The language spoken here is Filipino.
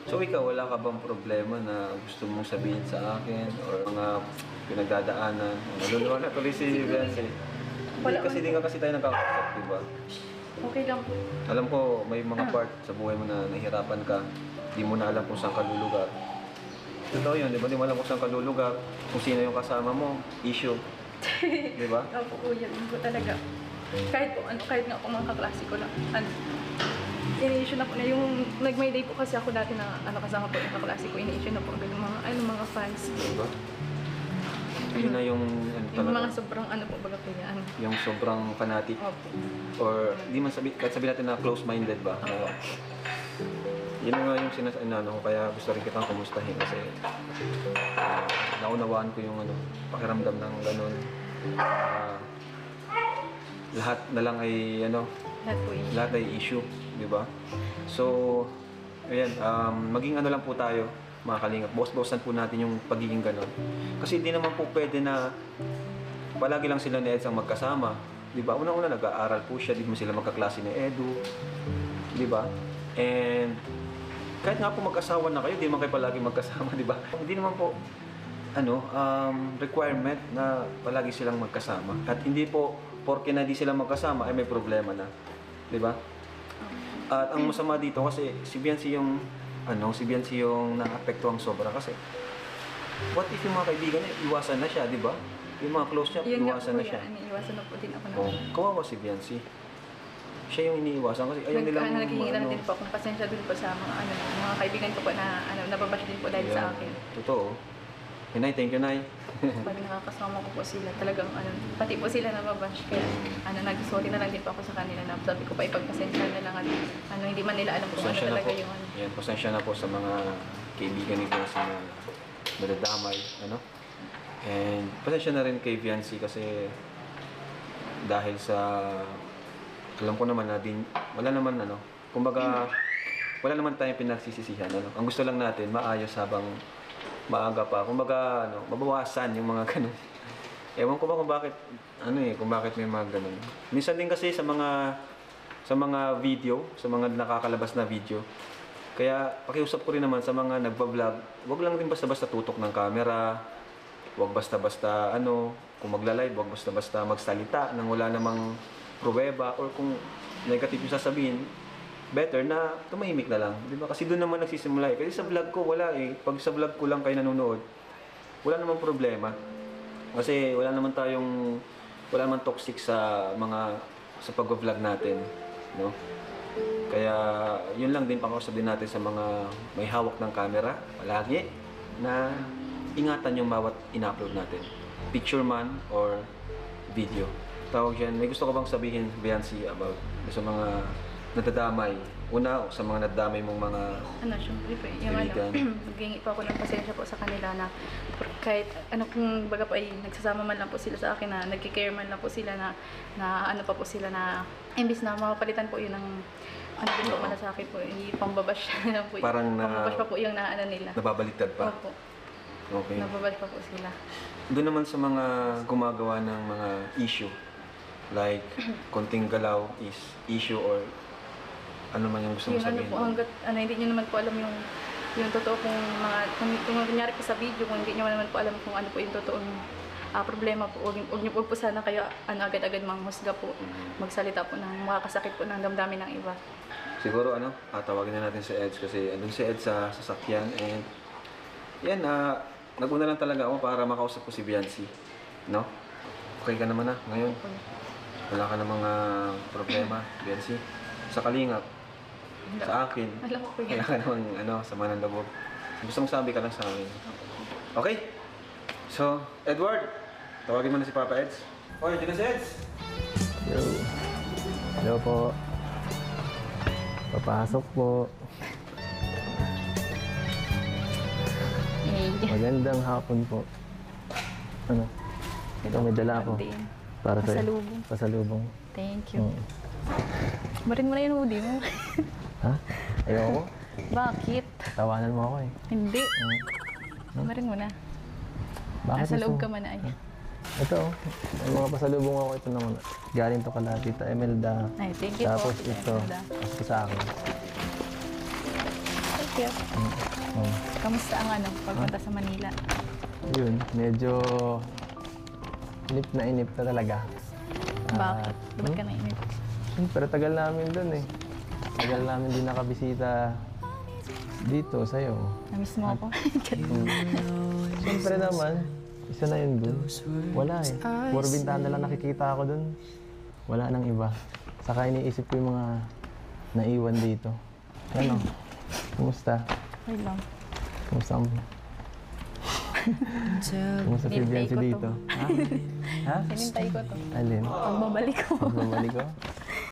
So ikaw, wala ka bang problema na gusto mong sabihin sa akin or mga pinagdadaanan? Naluluwa na tuloy si Beyonce. Kasi di nga kasi tayo nagkakausap, di ba? Okay lang po. Alam ko, may mga part sa buhay mo na nahihirapan ka. Di mo na alam kung saan ka lulugar. Totoo yun, di ba? Di mo alam kung saan ka lulugar, kung sino yung kasama mo, issue. Di ba? Opo, yan po talaga. Kahit po, kahit nga po mga kaklase ko lang, ini-issue na po na yung, nag-may day po kasi ako dati na kasama po yung kaklase ko, ini-issue na po agad yung mga fans. Di ba? Yun na yung yung mga sobrang po baga po yan. Yung sobrang fanatic. Opo. Or di man kahit sabihin natin na close-minded ba? Yun nga yung sinasabi ko, kaya gusto rin kitang kumustahin kasi naunawaan ko yung pakiramdam ng ganun. Lahat na lang ay lahat ay issue, di ba? So, ayan, maging lang po tayo, mga kalingap. Boss-bossan po natin yung pagiging ganun. Kasi di naman po pwede na palagi lang sila ni Eds ang magkasama. Di ba? Una-una nag-aaral po siya, di mo sila magkaklase ni Edu. Di ba? And kahit nga po mag-asawa na kayo, di man kayo palagi magkasama, di ba? Hindi naman po requirement na palagi silang magkasama. At hindi po porke na di sila magkasama ay may problema na. Di ba? At ang masama dito kasi si Beyonce yung naapektuhang sobra kasi what if yung mga kaibigan niya iwasan na siya, di ba? Yung mga close niya, iwasan na siya. Iwasan na po din ako na. Kawawa si Beyonce. Siya yung iniiwasan kasi ayaw nilang naghihingi na din po akong pasensya din po sa mga kaibigan ko po na nababash din po dahil sa akin. Totoo. Nay, thank you, Nay. Pag nakakasama ko po sila, talagang pati po sila nababash. Kaya nag-sorry na lang din po ako sa kanila na sabi ko pa ipagpasensya na lang at hindi man nila alam kung ano talaga yung Yan, pasensya na po sa mga kaibigan ni Beyonce na nadadamay, And pasensya na rin kay Beyonce kasi dahil sa alam ko naman na wala naman kumbaga wala naman tayong pinagsisisihan. Ang gusto lang natin maayos habang maaga pa. Kumbaga mabawasan yung mga ganun. Ewan ko ba kung bakit may mga ganun. Minsan din kasi sa mga video, sa mga nakakalabas na video. Kaya pakiusap ko rin naman sa mga nagba-vlog, wag lang din basta-basta tutok ng camera. Wag basta-basta kung magla-live, wag basta-basta magsalita nang wala namang pruweba or kung negative yung sasabihin, better na tumahimik na lang, di ba? Kasi doon naman nagsisimula Kasi sa vlog ko wala Pag sa vlog ko lang kayo nanonood, wala namang problema. Kasi wala naman toxic sa pag-vlog natin, no? Kaya yun lang din pangkausap din natin sa mga may hawak ng camera, palagi na ingatan yung bawat in-upload natin. Picture man or video. Tawag dyan, may gusto ko bang sabihin, Beyonce, about sa mga nadadamay? Una, sa mga nadadamay mong mga syempre po, maghingi po ako ng pasensya po sa kanila na kahit kung baga po ay nagsasama man lang po sila sa akin na nagki-care man lang po sila na pa po sila na imbis na mapapalitan po yun ng din po malasakit po, hindi pambabash na po. Parang pambabash pa po yung nila. Nababaliktad pa? Opo. Okay. Nababash pa po sila. Doon naman sa mga gumagawa ng mga issue, like konting galaw is issue or ano man yung gusto mong sabihin. Hanggat hindi nyo naman po alam yung totoo kung kunyari po sa video, kung hindi nyo naman po alam kung ano po yung totoong problema po, huwag nyo po sana kayo agad-agad manghusga po, magsalita po ng makakasakit po ng damdamin ng iba. Siguro tawagin na natin si Eds kasi andun si Eds sa sasakyan and yan, naguna lang talaga ako para makausap ko si Beyonce, no? Okay ka naman ngayon? Wala ka na mga problema, Beyonce? Sa kalingap? Sa akin? Alam ko yan. Wala ka namang sama ng loob. Gusto mong sabi ka lang sa amin. Okay? So, Edward, tawagin mo na si Papa Eds. Oy, dyan na si Eds! Yo. Hello po. Papasok po. Magandang hapon po. Ito may dala ako. Para sa pasalubong. Pasalubong. Thank you. Barin mo na yung hoodie mo. Ha? Ayoko. Bakit? Tawanan mo ako Hindi. Barin mo na. Bakit Nasa loob ka man ay. Ito, may mga pasalubong ako. Ito naman. Galing to kala Tita Imelda. Ay, thank you Tapos po, Tita ito, Imelda. ito sa akin. Kuya, Oh. kamusta ang pagpunta sa Manila? Yun, medyo inip na talaga. Bakit? Ba't ka nainip? Pero tagal namin dun eh. Tagal namin din nakabisita dito sa'yo. Namiss mo ako? Siyempre naman, isa na yun dun. Wala eh. Puro bintahan na lang nakikita ako dun. Wala nang iba. Saka iniisip ko yung mga naiwan dito. Ano? Kumusta? Wait lang. Kumusta ang... Kumusta si Hinintay Biancy ko to. dito? Ha? Ha? Hinintay ko to. Alin? Pagbabalik ko. Pagbabalik ko?